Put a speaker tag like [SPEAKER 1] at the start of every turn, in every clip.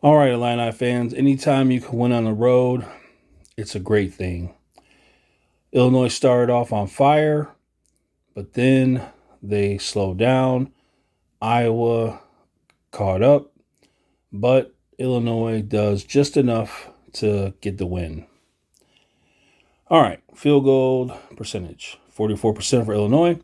[SPEAKER 1] All right, Illini fans, anytime you can win on the road, it's a great thing. Illinois started off on fire, but then they slowed down. Iowa caught up, but Illinois does just enough to get the win. All right, field goal percentage 44% for Illinois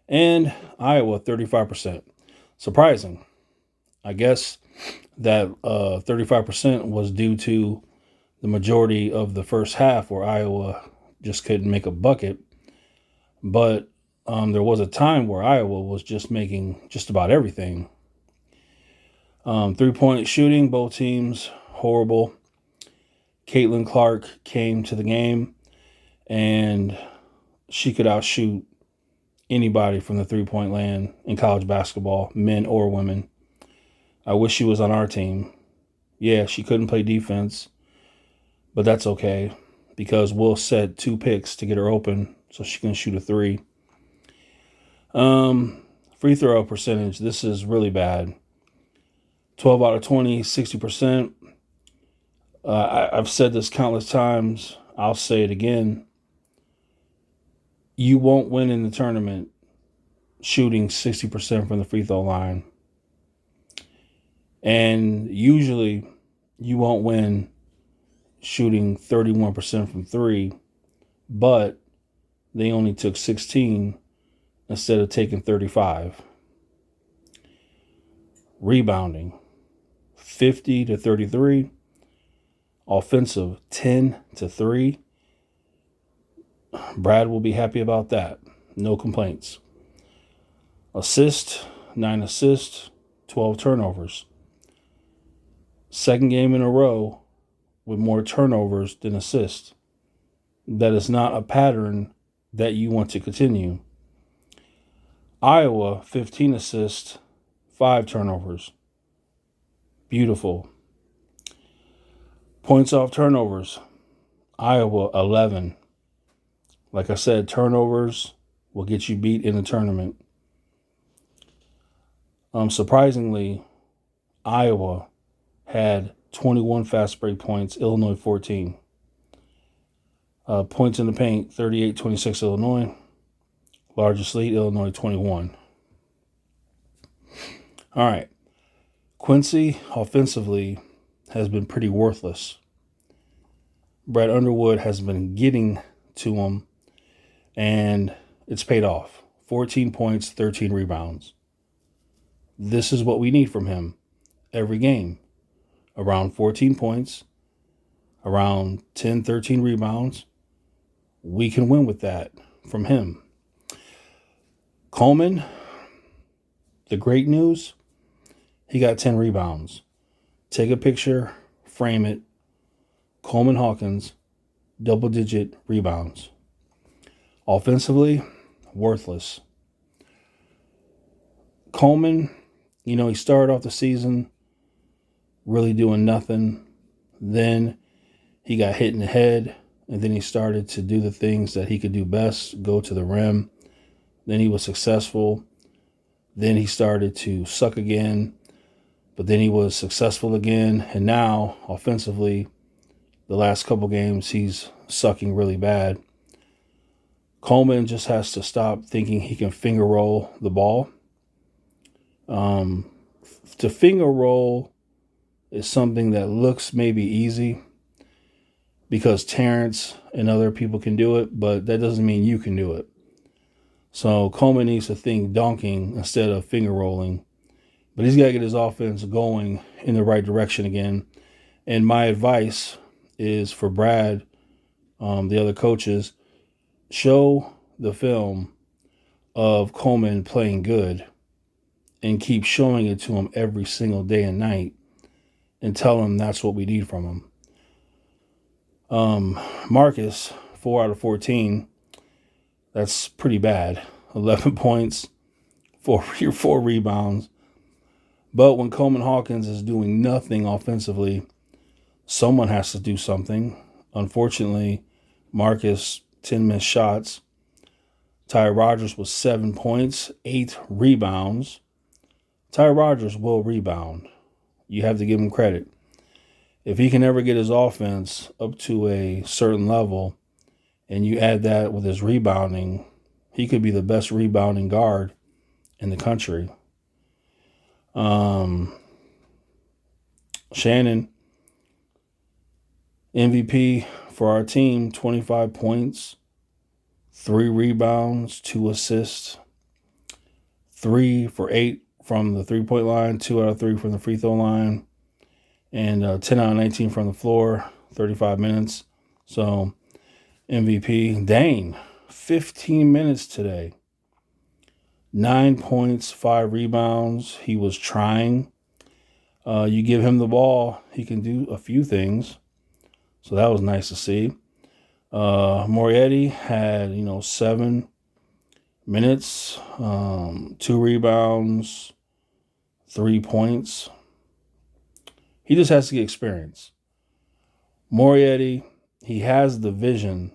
[SPEAKER 1] and Iowa 35%. Surprising. I guess that 35% was due to the majority of the first half where Iowa just couldn't make a bucket. But there was a time where Iowa was just making just about everything. 3-point shooting, both teams, horrible. Caitlin Clark came to the game, and she could outshoot anybody from the 3-point land in college basketball, men or women. I wish she was on our team. Yeah, she couldn't play defense, but that's okay because we'll set 2 picks to get her open so she can shoot a 3. Free throw percentage, this is really bad. 12 out of 20, 60%. I've said this countless times. I'll say it again. You won't win in the tournament shooting 60% from the free throw line. And usually you won't win shooting 31% from 3, but they only took 16 instead of taking 35. Rebounding, 50 to 33. Offensive, 10 to 3. Brad will be happy about that. No complaints. Assist, 9 assists, 12 turnovers. Second game in a row with more turnovers than assists. That is not a pattern that you want to continue. Iowa, 15 assists, 5 turnovers. Beautiful. Points off turnovers. Iowa, 11. Like I said, turnovers will get you beat in the tournament. Surprisingly, Iowa had 21 fast break points, Illinois 14. Points in the paint, 38-26 Illinois. Largest lead, Illinois 21. All right. Quincy, offensively, has been pretty worthless. Brad Underwood has been getting to him, and it's paid off. 14 points, 13 rebounds. This is what we need from him every game. Around 14 points, around 10, 13 rebounds. We can win with that from him. Coleman, the great news, he got 10 rebounds. Take a picture, frame it. Coleman Hawkins, double-digit rebounds. Offensively, worthless. Coleman, he started off the season really doing nothing. Then he got hit in the head, and then he started to do the things that he could do best, go to the rim. Then he was successful. Then he started to suck again, but then he was successful again. And now, offensively, the last couple games, he's sucking really bad. Coleman just has to stop thinking he can finger roll the ball. To finger roll is something that looks maybe easy because Terrence and other people can do it, but that doesn't mean you can do it. So Coleman needs to think dunking instead of finger rolling. But he's got to get his offense going in the right direction again. And my advice is for Brad, the other coaches, show the film of Coleman playing good and keep showing it to him every single day and night and tell him that's what we need from him. Marcus, 4 out of 14. That's pretty bad. 11 points, 4 rebounds. But when Coleman Hawkins is doing nothing offensively, someone has to do something. Unfortunately, Marcus, 10 missed shots. Ty Rodgers was 7 points, 8 rebounds. Ty Rodgers will rebound. You have to give him credit. If he can ever get his offense up to a certain level and you add that with his rebounding, he could be the best rebounding guard in the country. Shannon, MVP for our team, 25 points, 3 rebounds, 2 assists, 3 for 8 from the 3-point line, 2 out of 3 from the free throw line, and 10 out of 19 from the floor, 35 minutes. So MVP. Dane, 15 minutes today. 9 points, 5 rebounds. He was trying. You give him the ball, he can do a few things. So that was nice to see. Morietti had, 7 minutes, 2 rebounds, 3 points. He just has to get experience. Morietti, he has the vision.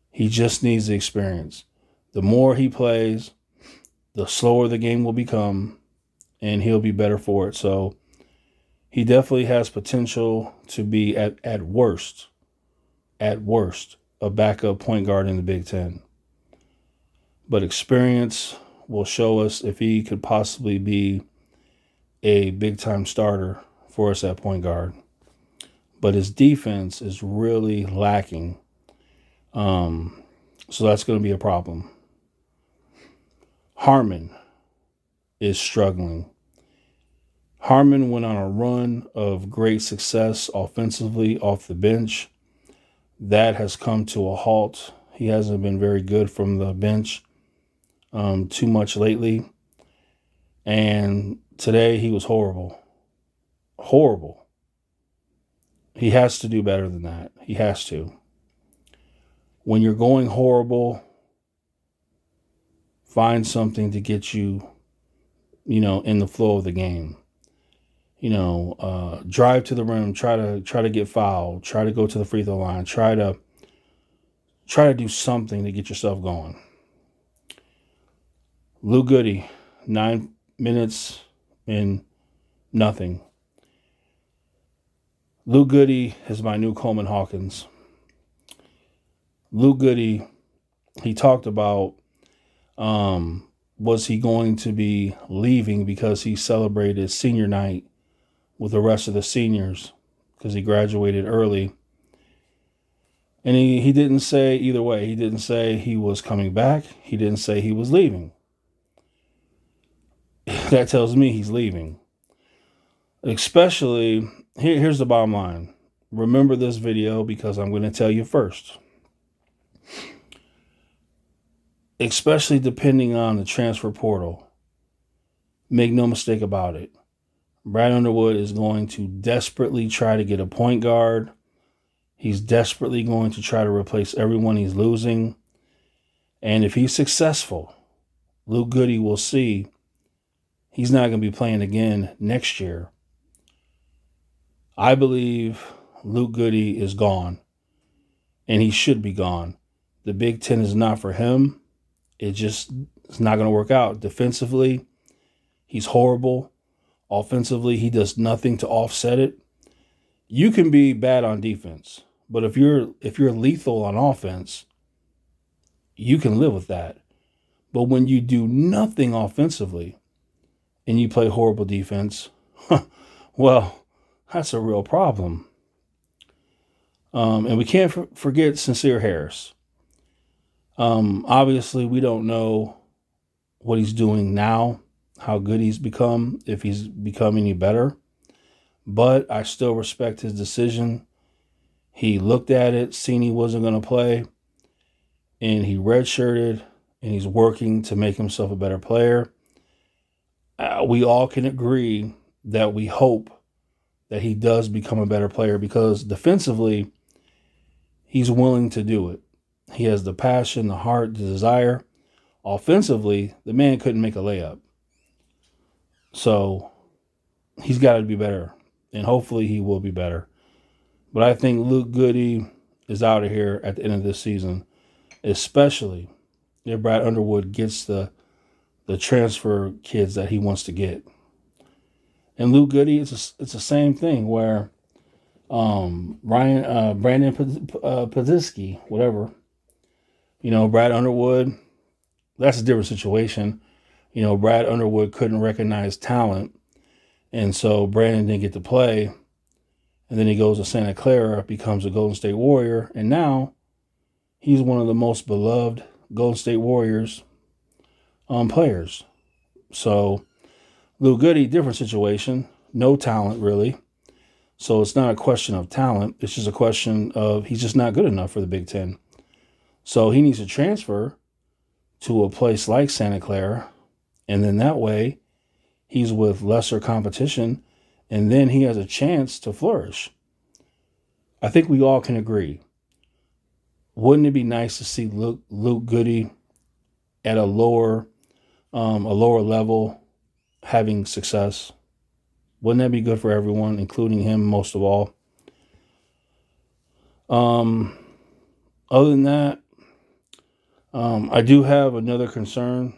[SPEAKER 1] He just needs the experience. The more he plays, the slower the game will become, and he'll be better for it. So he definitely has potential to be at worst, a backup point guard in the Big Ten. But experience will show us if he could possibly be a big-time starter for us at point guard. But his defense is really lacking. So that's going to be a problem. Harmon is struggling. Harmon went on a run of great success offensively off the bench. That has come to a halt. He hasn't been very good from the bench too much lately. And today he was horrible. Horrible. He has to do better than that. He has to. When you're going horrible, find something to get you, in the flow of the game. Drive to the rim, try to get fouled, try to go to the free throw line, try to do something to get yourself going. Lou Goody, 9 minutes and nothing. Lou Goody is my new Coleman Hawkins. Lou Goody, he talked about was he going to be leaving because he celebrated senior night with the rest of the seniors because he graduated early. And he didn't say either way. He didn't say he was coming back. He didn't say he was leaving. That tells me he's leaving. Especially, here's the bottom line. Remember this video because I'm going to tell you first. Especially depending on the transfer portal. Make no mistake about it. Brad Underwood is going to desperately try to get a point guard. He's desperately going to try to replace everyone he's losing. And if he's successful, Luke Goody will see he's not going to be playing again next year. I believe Luke Goody is gone. And he should be gone. The Big Ten is not for him. It's not going to work out. Defensively, he's horrible. Offensively, he does nothing to offset it. You can be bad on defense, but if you're lethal on offense, you can live with that. But when you do nothing offensively and you play horrible defense, well, that's a real problem. And we can't forget Sincere Harris. Obviously, we don't know what he's doing now, how good he's become, if he's become any better. But I still respect his decision. He looked at it, seen he wasn't going to play, and he redshirted, and he's working to make himself a better player. We all can agree that we hope that he does become a better player because defensively, he's willing to do it. He has the passion, the heart, the desire. Offensively, the man couldn't make a layup. So he's got to be better, and hopefully he will be better. But I think Luke Goody is out of here at the end of this season, especially if Brad Underwood gets the transfer kids that he wants to get. And Luke Goody, it's the same thing where Brandon Pazisky, whatever. Brad Underwood, that's a different situation. Brad Underwood couldn't recognize talent, and so Brandon didn't get to play. And then he goes to Santa Clara, becomes a Golden State Warrior, and now he's one of the most beloved Golden State Warriors players. So, Lou Goody, different situation. No talent, really. So it's not a question of talent. It's just a question of he's just not good enough for the Big Ten. So he needs to transfer to a place like Santa Clara, and then that way he's with lesser competition, and then he has a chance to flourish. I think we all can agree. Wouldn't it be nice to see Luke Goody at a lower level having success? Wouldn't that be good for everyone, including him most of all? Other than that, I do have another concern,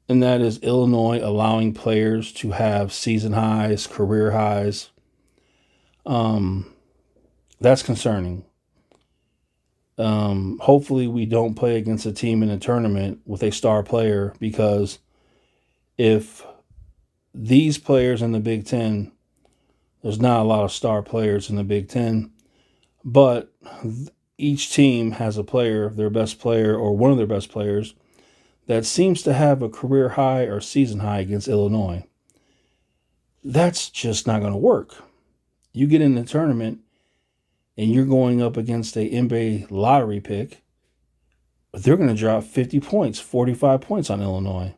[SPEAKER 1] and that is Illinois allowing players to have season highs, career highs. That's concerning. Hopefully we don't play against a team in a tournament with a star player, because if these players in the Big Ten, there's not a lot of star players in the Big Ten, but each team has a player, their best player or one of their best players, that seems to have a career high or season high against Illinois. That's just not going to work. You get in the tournament and you're going up against a NBA lottery pick, they're going to drop 50 points, 45 points on Illinois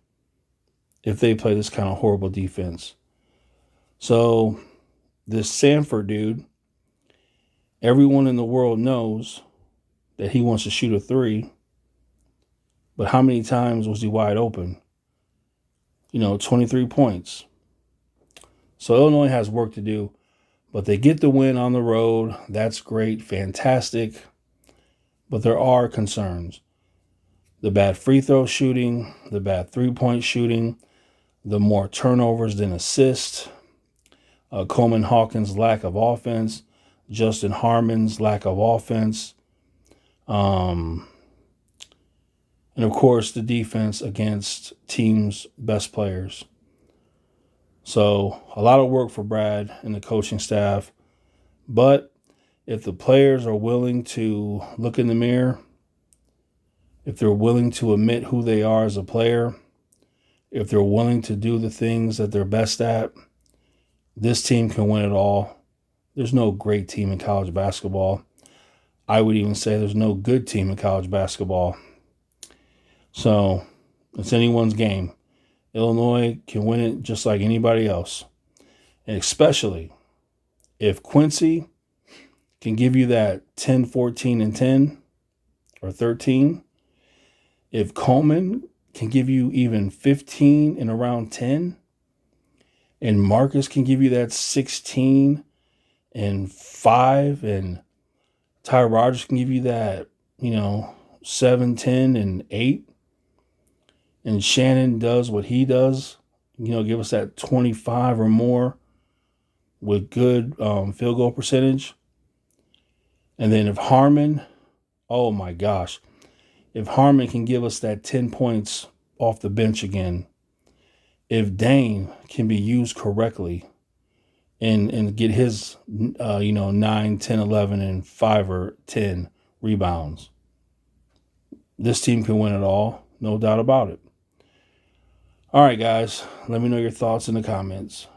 [SPEAKER 1] if they play this kind of horrible defense. So this Sanford dude, everyone in the world knows that he wants to shoot a three, but how many times was he wide open? 23 points. So Illinois has work to do, but they get the win on the road. That's great, fantastic. But there are concerns. The bad free throw shooting, the bad three-point shooting, the more turnovers than assists, Coleman Hawkins' lack of offense, Justin Harmon's lack of offense, and of course the defense against teams' best players. So a lot of work for Brad and the coaching staff. But if the players are willing to look in the mirror, if they're willing to admit who they are as a player, if they're willing to do the things that they're best at, this team can win it all. There's no great team in college basketball. I would even say there's no good team in college basketball. So it's anyone's game. Illinois can win it just like anybody else. And especially if Quincy can give you that 10, 14, and 10 or 13. If Coleman can give you even 15 and around 10. And Marcus can give you that 16 and 5. And Ty Rogers can give you that, 7, 10, and 8. And Shannon does what he does, give us that 25 or more with good field goal percentage. And then if Harmon, oh my gosh, if Harmon can give us that 10 points off the bench again, if Dane can be used correctly and get his, 9, 10, 11, and 5 or 10 rebounds, this team can win it all, no doubt about it. All right, guys, let me know your thoughts in the comments.